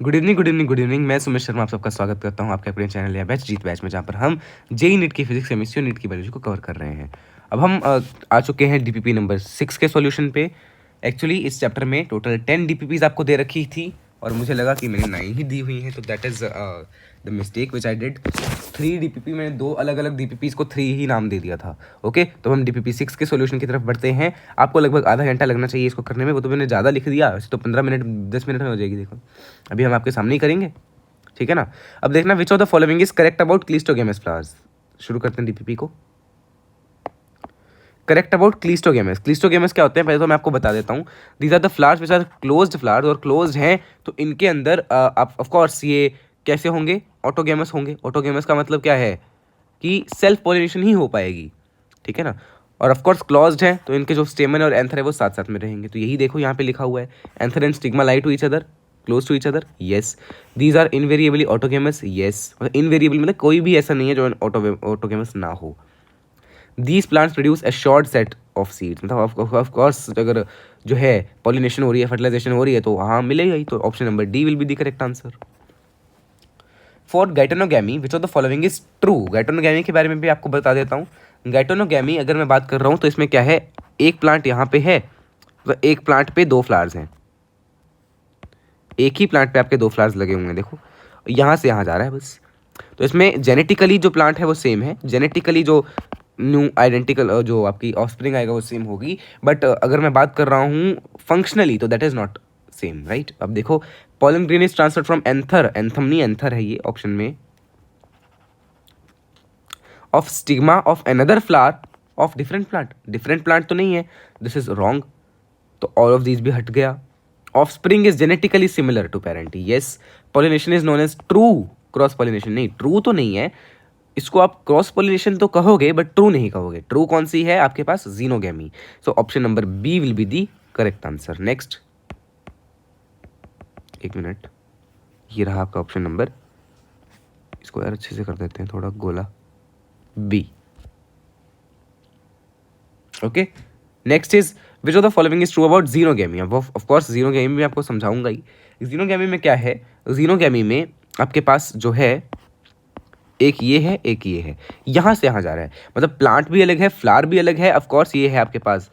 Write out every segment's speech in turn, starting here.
Good evening good evening good evening. मैं सुमित शर्मा आप सबका स्वागत करता हूं आपके अपने चैनल या बैच जीत बैच में, जहां पर हम जेई नीट की फिजिक्स केमिस्ट्री और नीट की बायोलॉजी को कवर कर रहे हैं। अब हम आ चुके हैं डीपीपी नंबर 6 के सॉल्यूशन पे। एक्चुअली इस चैप्टर में टोटल 10 डीपीपीज आपको दे रखी थी और मुझे लगा कि मैंने 9 ही दी हुई हैं, तो that is the mistake which I did. 3 DPP, मैंने 2 अलग अलग डीपीपीज को 3 ही नाम दे दिया था। ओके, तो हम डीपीपी 6 के सॉल्यूशन की तरफ बढ़ते हैं। आपको लगभग आधा घंटा लगना चाहिए इसको करने में, वो तो मैंने ज़्यादा लिख दिया, वैसे तो 15 मिनट 10 मिनट में हो जाएगी। देखो अभी हम आपके सामने ही करेंगे, ठीक है ना। अब देखना विच of the following is correct about cleistogamous flowers. शुरू करते हैं डीपीपी को। Correct about cleistogamous. क्लिस्टोगेमस क्या होते हैं पहले तो मैं आपको बता देता हूँ। These are the flowers which are closed flowers, और क्लोज्ड हैं तो इनके अंदर ऑफ कोर्स ये कैसे होंगे, ऑटोगेमस होंगे। ऑटोगेमस का मतलब क्या है कि सेल्फ पॉलिनेशन ही हो पाएगी, ठीक है ना। और ऑफ कोर्स क्लोज्ड है तो इनके जो स्टेमन और एंथर है वो साथ साथ में रहेंगे। तो यही देखो यहाँ पे लिखा हुआ है, anther and stigma lie to each other, close to each other, yes. These are invariably autogamous, yes. Invariable मतलब कोई भी ऐसा नहीं है जो ऑटोगेमस ना हो। These plants produce a short set of seeds, मतलब ऑफ कोर्स अगर जो है पॉलिनेशन हो रही है, फर्टिलाइजेशन हो रही है तो हाँ मिलेगा ही। तो option number D will be the correct answer. For geitonogamy which of the following is true. Geitonogamy के बारे में भी आपको बता देता हूँ। गाइटेनोगैमी अगर मैं बात कर रहा हूँ तो इसमें क्या है, एक प्लांट यहाँ पे है तो एक प्लांट पे 2 फ्लावर्स हैं। एक ही प्लांट पे आपके 2 फ्लावर्स लगे हुए हैं, देखो यहाँ से यहाँ जा रहा है बस। तो इसमें जेनेटिकली जो प्लांट है वो सेम है, जेनेटिकली जो न्यू आइडेंटिकल जो आपकी ऑफस्प्रिंग आएगा वो सेम होगी। बट अगर मैं बात कर रहा हूँ फंक्शनली तो that is not same, right. अब देखो pollen grain is transferred from anther, anthem नहीं एंथर है ये ऑप्शन में, of stigma of another flower of different plant. Different plant तो नहीं है, दिस इज रॉन्ग, तो ऑल ऑफ दीज भी हट गया। Offspring is genetically similar to parent, yes. Pollination is known as true cross pollination, नहीं true तो नहीं है, इसको आप क्रॉस पॉलिनेशन तो कहोगे बट ट्रू नहीं कहोगे। ट्रू कौन सी है आपके पास, xenogamy. So option number B will be the correct answer. Next, एक मिनट, ये रहा आपका ऑप्शन नंबर, इसको यार अच्छे से कर देते हैं थोड़ा गोला, B. Okay, next is which of the following is true about geitonogamy. अब ऑफ कोर्स जीनोगैमी में आपको समझाऊंगा ही। जीनोगैमी में क्या है, जीनोगैमी में आपके पास जो है एक ये है एक ये है, यहाँ से यहाँ जा रहा है, मतलब प्लांट भी अलग है फ्लावर भी अलग है। ऑफ कोर्स ये है आपके पास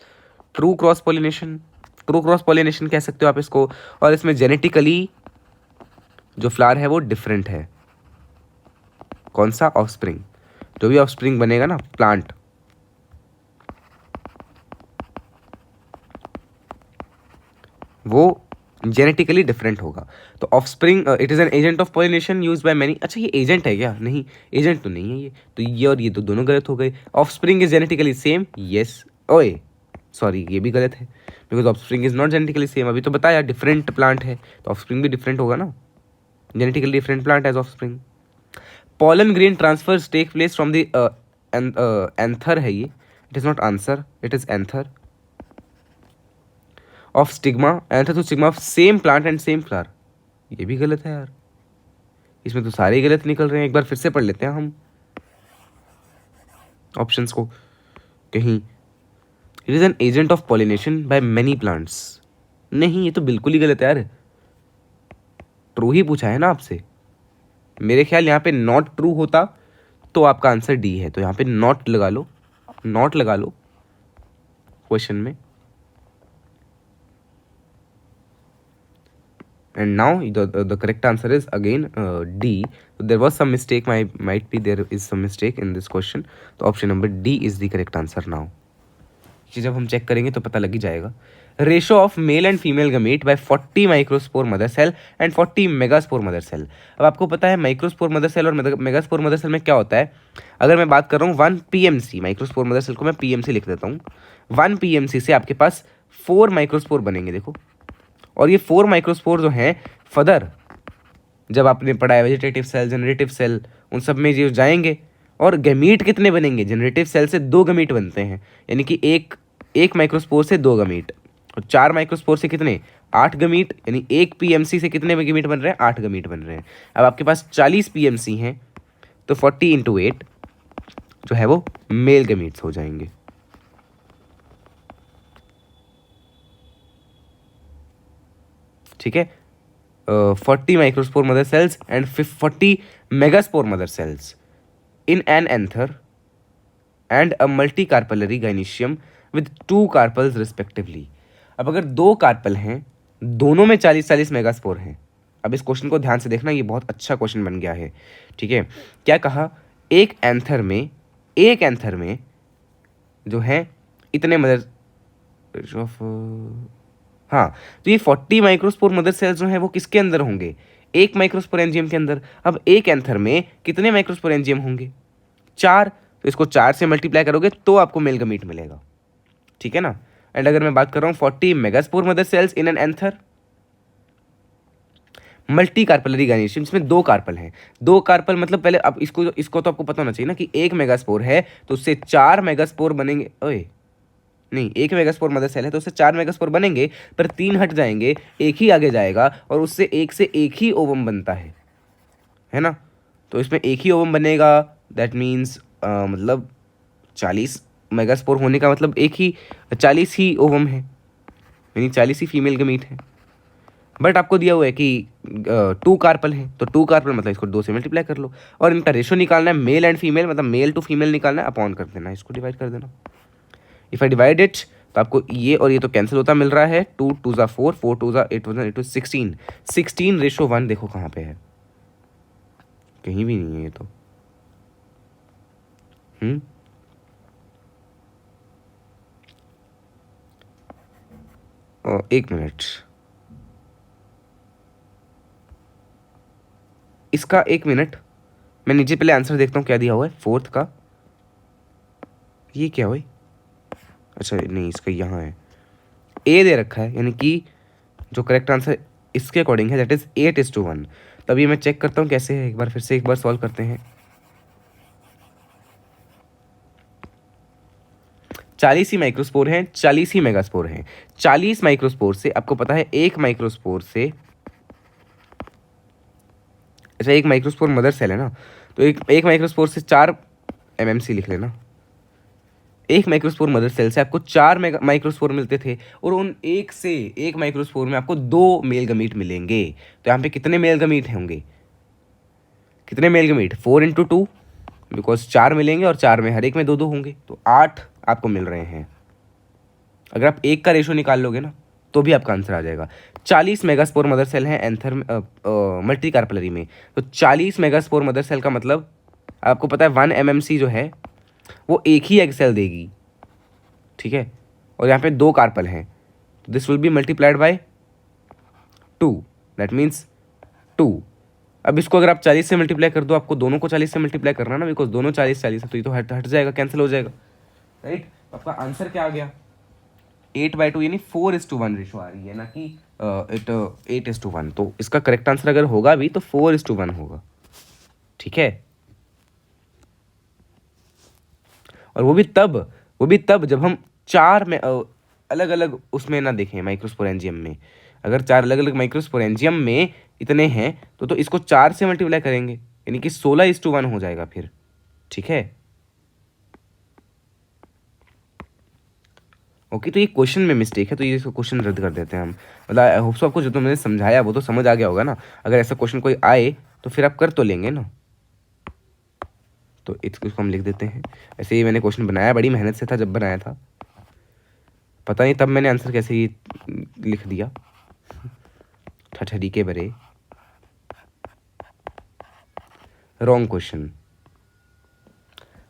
true cross pollination, true cross pollination कह सकते हो आप इसको। और इसमें जेनेटिकली जो फ्लावर है वो डिफरेंट है। कौन सा, ऑफस्प्रिंग, जो भी ऑफस्प्रिंग बनेगा ना प्लांट, वो जेनेटिकली डिफरेंट होगा। तो offspring it is an agent of pollination use by many. अच्छा ये एजेंट है क्या, नहीं एजेंट तो नहीं है ये, तो ये और ये तो दोनों गलत हो गए। Offspring is genetically same, yes. ओए सॉरी ये भी गलत है, because offspring is not genetically same, अभी तो बताया डिफरेंट प्लांट है तो ऑफस्प्रिंग भी डिफरेंट होगा ना, genetically different plant as offspring. Pollen grain transfers take place from the anther है ये, it is not answer, it is anther of stigma, anther to stigma of same plant and same flower. ये भी गलत है यार, इसमें तो सारे गलत निकल रहे हैं। एक बार फिर से पढ़ लेते हैं हम ऑप्शंस को कहीं। It is an agent of pollination by many plants, नहीं ये तो बिल्कुल ही गलत है यार, ट्रू ही पूछा है ना आपसे। मेरे ख्याल यहाँ पे नॉट ट्रू होता तो आपका आंसर डी है, तो यहाँ पे नॉट लगा लो, नॉट लगा लो क्वेश्चन में। And now the correct answer is again D. So there was some mistake, might be there is some mistake in this question. तो option number D is the correct answer now. ये जब हम check करेंगे तो पता लग ही जाएगा। Ratio of male and female gamete by 40 microspore mother cell and 40 megaspore mother cell. अब आपको पता है माइक्रोस्पोर मदर सेल और मेगास्पोर मदर सेल में क्या होता है। अगर मैं बात कर रहा हूँ 1 PMC, माइक्रोस्पोर मदर सेल को मैं PMC लिख देता हूँ। 1 PMC से आपके पास 4 माइक्रोस्पोर बनेंगे, देखो। और ये 4 माइक्रोस्पोर जो हैं फर्दर जब आपने पढ़ा है वेजिटेटिव सेल जनरेटिव सेल उन सब में जो जाएंगे, और गमीट कितने बनेंगे, जनरेटिव सेल से 2 गमीट बनते हैं, यानी कि एक माइक्रोस्पोर से 2 गमीट, और 4 माइक्रोस्पोर से कितने, 8 गमीट, यानी 1 PMC से कितने गमीट बन रहे हैं, 8 गमीट बन रहे हैं। अब आपके पास 40 PMC हैं तो 40 × 8 जो है वो मेल गमीट्स हो जाएंगे। ठीक है, 40 microspore mother cells and 40 megaspore mother cells in an anther and a multicarpellary gynoecium with 2 carpels respectively. अब अगर 2 कार्पल हैं, दोनों में 40-40 मेगास्पोर हैं। अब इस क्वेश्चन को ध्यान से देखना, ये बहुत अच्छा क्वेश्चन बन गया है। ठीक है, क्या कहा, एक एंथर में जो है इतने मदर ऑफ, हाँ, तो ये 40 माइक्रोस्पोर मदर सेल्स जो हैं वो किसके अंदर होंगे, एक माइक्रोस्पोरेंजियम के अंदर। अब एक एंथर में कितने माइक्रोस्पोरेंजियम होंगे, 4, तो इसको 4 से मल्टीप्लाई करोगे तो आपको मेल गमीट मिलेगा। ठीक है ना। एंड अगर मैं बात कर रहा हूँ 40 megaspore mother cells in an anther, multi carpellary gynoecium, जिसमें 2 कार्पल हैं। 2 कार्पल मतलब पहले अब इसको तो आपको पता होना चाहिए ना कि 1 मेगास्पोर है तो उससे 4 मेगास्पोर बनेंगे। ओए नहीं, 1 मेगास्पोर मदर सेल है तो उससे 4 मेगास्पोर बनेंगे, पर 3 हट जाएंगे, एक ही आगे जाएगा, और उससे एक ही ओवम बनता है ना। तो इसमें एक ही ओवम बनेगा, दैट मीन्स मतलब 40 मेगास्पोर होने का मतलब 40 ही ओवम है, यानी 40 ही फीमेल गमीट है। बट आपको दिया हुआ है कि 2 कार्पल है, तो 2 कार्पल मतलब इसको 2 से मल्टीप्लाई कर लो, और इनका रेशो निकालना है मेल एंड फीमेल, मतलब मेल टू फीमेल निकालना है, अपॉन कर देना, इसको डिवाइड कर देना। इफ आई डिवाइड इट तो आपको ये और ये तो कैंसिल होता मिल रहा है, 2 2 ज़ा 4, 4 2 ज़ा 8 1 8 16, 16:1 देखो कहाँ पे है, कहीं भी नहीं है ये तो। एक मिनट, इसका 1 मिनट, मैं नीचे पहले आंसर देखता हूँ क्या दिया हुआ है 4th का। ये क्या हुआ, अच्छा नहीं, इसका यहाँ है ए दे रखा है, यानी कि जो करेक्ट आंसर इसके अकॉर्डिंग है दैट इज 8:1। तभी मैं चेक करता हूँ कैसे है, एक बार सॉल्व करते हैं। 40 ही माइक्रोस्पोर हैं, 40 ही मेगास्पोर हैं। 40 माइक्रोस्पोर से आपको पता है एक माइक्रोस्पोर से, अच्छा एक माइक्रोस्पोर मदर सेल है ना, तो एक माइक्रोस्पोर से 4 MMC लिख लेना। एक माइक्रोस्पोर मदर सेल से आपको 4 माइक्रोस्पोर मिलते थे, और उन एक माइक्रोस्पोर में आपको 2 मेल गमीट मिलेंगे। तो यहाँ पे कितने मेल गमीट होंगे, कितने मेल गमीट, 4 × 2, बिकॉज 4 मिलेंगे और 4 में हर एक में 2 2 होंगे, तो 8 आपको मिल रहे हैं। अगर आप एक का रेशो निकाल लोगे ना तो भी आपका आंसर आ जाएगा। 40 मेगास्पोर मदर सेल हैं एंथर मल्टी कार्पलरी में, तो 40 मेगास्पोर मदर सेल का मतलब आपको पता है 1 MMC जो है वो एक ही एग सेल देगी। ठीक है, और यहाँ पे 2 कार्पल हैं, तो this will be multiplied by 2, that means 2। अब इसको अगर आप 40 से मल्टीप्लाई कर दो, आपको दोनों को 40 से मल्टीप्लाई करना ना, बिकॉज दोनों 40 है, तो ये तो हट जाएगा, कैंसिल हो जाएगा, राइट। आपका आंसर क्या आ गया, 8/2, यानी 4:1 रेशो आ रही है ना कि 8:1। तो इसका करेक्ट आंसर अगर होगा भी तो 4:1 होगा। ठीक है, और वो भी तब जब हम 4 में अलग अलग उसमें ना देखें, माइक्रोस्पोरेंजियम में। अगर 4 अलग अलग माइक्रोस्पोरेंजियम में इतने हैं तो इसको 4 से मल्टीप्लाई करेंगे, यानी कि 16:1 हो जाएगा फिर। ठीक है, ओके। तो ये क्वेश्चन में मिस्टेक है, तो ये इसको क्वेश्चन रद्द कर देते हैं हम। मतलब आई होप सो आपको जो तो मैंने समझाया वो तो समझ आ गया होगा ना। अगर ऐसा क्वेश्चन कोई आए तो फिर आप कर तो लेंगे ना, तो इसको हम लिख देते हैं। ऐसे ही मैंने क्वेश्चन बनाया, बड़ी मेहनत से था जब बनाया था, पता नहीं तब मैंने आंसर कैसे ही लिख दिया, ठठरी के बरे, रॉन्ग क्वेश्चन।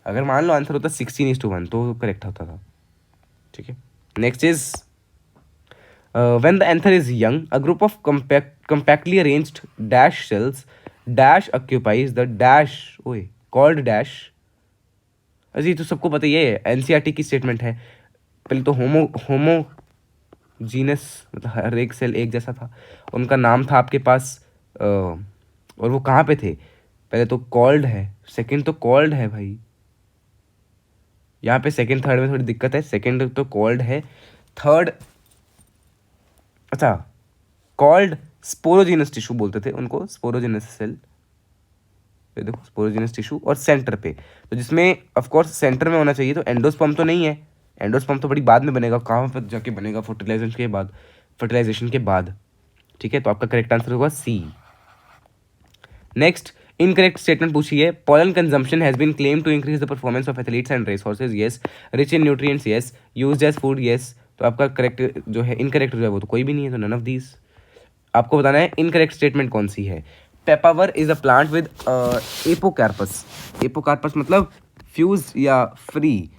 अगर मान लो आंसर होता 16:1 तो करेक्ट होता था। ठीक है, next is when the anther is young, a group of compactly arranged dash cells dash occupies the dash called dash। अजी तो सबको पता, ये एनसीईआरटी की स्टेटमेंट है। पहले तो होमोजीनस मतलब हर एक सेल एक जैसा था, उनका नाम था आपके पास और वो कहाँ पे थे, पहले तो कॉल्ड है, सेकंड तो कॉल्ड है भाई, यहाँ पे सेकंड थर्ड में थोड़ी दिक्कत है। सेकंड तो कॉल्ड है, थर्ड अच्छा कॉल्ड स्पोरोजीनस टिश्यू बोलते थे उनको, स्पोरोजीनस सेल, ये देखो स्पोरोजीनस टिश्यू, और सेंटर पे तो जिसमें ऑफ कोर्स सेंटर में होना चाहिए, तो एंडोस्पर्म तो नहीं है, एंडोस्पर्म तो बड़ी बाद में बनेगा, कहाँ पर जाके बनेगा, फर्टिलाइजेशन के बाद। ठीक है, तो आपका करेक्ट आंसर होगा सी। नेक्स्ट, इनकरेक्ट स्टेटमेंट पूछी है, pollen consumption has been claimed to increase the performance of athletes and race horses, yes, rich in nutrients, yes, used as food, yes। तो आपका करेक्ट जो है, इनकरेक्ट जो है वो तो कोई भी नहीं है, तो नन ऑफ दीज। आपको बताना है इनकरेक्ट स्टेटमेंट कौन सी है। Papaver is a plant with apocarpous. Apocarpous मतलब फ्यूज या free,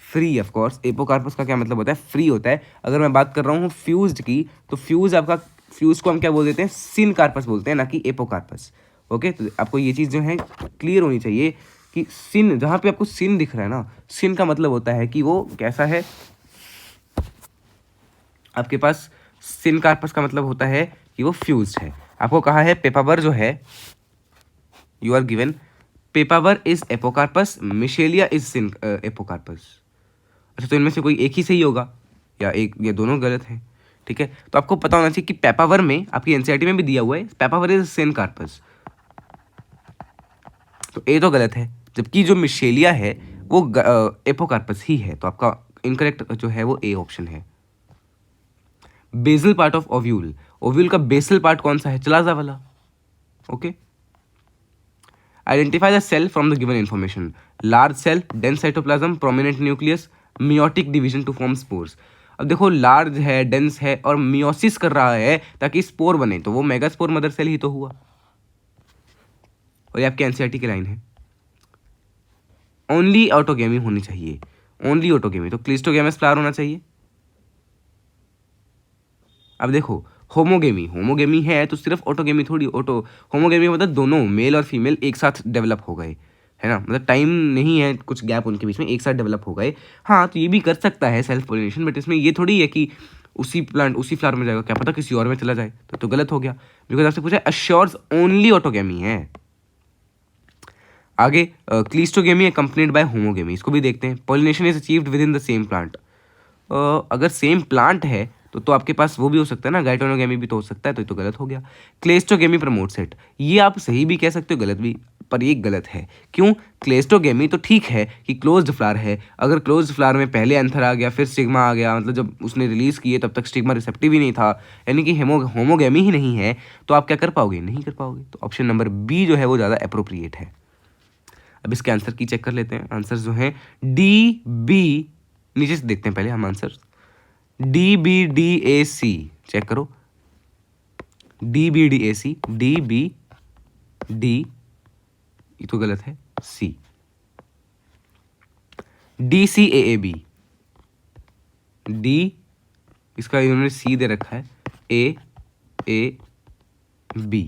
free of course. Apocarpous का क्या मतलब होता है, फ्री होता है। अगर मैं बात कर रहा हूँ फ्यूज्ड की, तो फ्यूज आपका, फ्यूज को हम क्या बोल देते हैं, सिन कार्पस बोलते हैं, ना कि एपोकार्पस। ओके, तो आपको ये चीज़ जो है क्लियर होनी चाहिए कि सिन, जहाँ पे आपको सिन दिख रहा है ना, सिन का मतलब होता है कि वो कैसा है, आपके पास सिन कार्पस का मतलब होता है कि वो फ्यूज्ड है। आपको कहा है पेपावर जो है, you are given papaver is apocarpous, michelia is syn apocarpous. अच्छा, तो इनमें से कोई एक ही सही होगा या एक, या दोनों गलत हैं। ठीक है, तो आपको पता होना चाहिए कि पेपावर में, आपकी एनसीईआरटी में भी दिया हुआ है, पेपावर इज सिन कार्पस, तो ए तो गलत है। जबकि जो मिशेलिया है वो एपोकार्पस ही है, तो आपका इनकरेक्ट जो है वो ए ऑप्शन है। Basal part of ovule, ovule का बेसल पार्ट कौन सा है, चलाजा वाला। Okay, identify the cell from the given information. Large cell, dense cytoplasm, prominent nucleus, meiotic division to form spores. अब देखो, लार्ज है, डेंस है और मियोसिस कर रहा है ताकि स्पोर बने, तो वो मेगास्पोर मदर सेल ही तो हुआ। और ये आपके एनसीईआरटी की लाइन है। ओनली ऑटोगेमी होनी चाहिए, ओनली ऑटोगेमी, तो क्लिस्टोगेमस फ्लावर होना चाहिए। अब देखो, होमोगेमी, होमोगेमी है तो सिर्फ ऑटोगेमी थोड़ी, ऑटो होमोगेमी मतलब दोनों मेल और फीमेल एक साथ डेवलप हो गए, है ना, मतलब टाइम नहीं है कुछ गैप उनके बीच में, एक साथ डेवलप हो गए। हाँ, तो ये भी कर सकता है सेल्फ पोलिनेशन, बट इसमें ये थोड़ी है कि उसी प्लांट उसी फ्लावर में जाएगा, क्या पता किसी और में चला जाए, तो गलत हो गया। बिकॉज आपसे पूछा अश्योर्स ओनली ऑटोगेमी है। आगे, क्लिस्टोगेमी अकम्पनीड बाय होमोगेमी, इसको भी देखते हैं। Pollination is achieved with in the same plant. अगर सेम प्लांट है तो आपके पास वो भी हो सकता है ना, गाइटोनोगेमी भी तो हो सकता है, तो ये तो गलत हो गया। क्लेस्टोगेमी प्रमोट्स इट, ये आप सही भी कह सकते हो, गलत भी, पर ये गलत है। क्यों, क्लेस्टोगेमी तो ठीक है कि क्लोज्ड फ्लावर है, अगर क्लोज्ड फ्लावर में पहले एंथर आ गया फिर स्टिग्मा आ गया, मतलब जब उसने रिलीज किए तब तक स्टिग्मा रिसेप्टिव ही नहीं था, यानी कि होमोगेमी ही नहीं है, तो आप क्या कर पाओगे, नहीं कर पाओगे। तो ऑप्शन नंबर बी जो है वो ज़्यादा अप्रोप्रिएट है। अब इसके आंसर की चेक कर लेते हैं। आंसर जो है डी बी, नीचे से देखते हैं पहले हम answer. D B D A C, check करो, D B D A C, D B D, ये तो गलत है, C, D C A B, D, इसका इन्होंने सी दे रखा है, ए बी।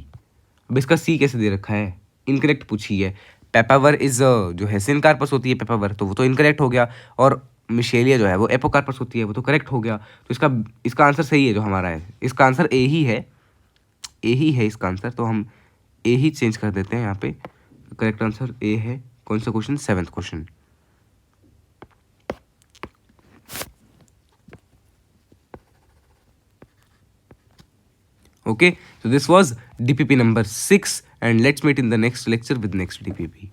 अब इसका सी कैसे दे रखा है, इनकरेक्ट पूछी है। पेपावर इज जो है सिनकार्पस होती है पेपावर, तो वो तो इनकरेक्ट हो गया, और मिशेलिया जो है वो एपोकार्पस होती है, वो तो करेक्ट हो गया। तो इसका आंसर सही है जो हमारा है, इसका आंसर ए ही है, ए ही है इसका आंसर, तो हम ए ही चेंज कर देते हैं यहाँ पे। करेक्ट आंसर ए है। कौन सा question, 7th question. Okay, so this was DPP number 6, and let's meet in the next lecture with next DPP.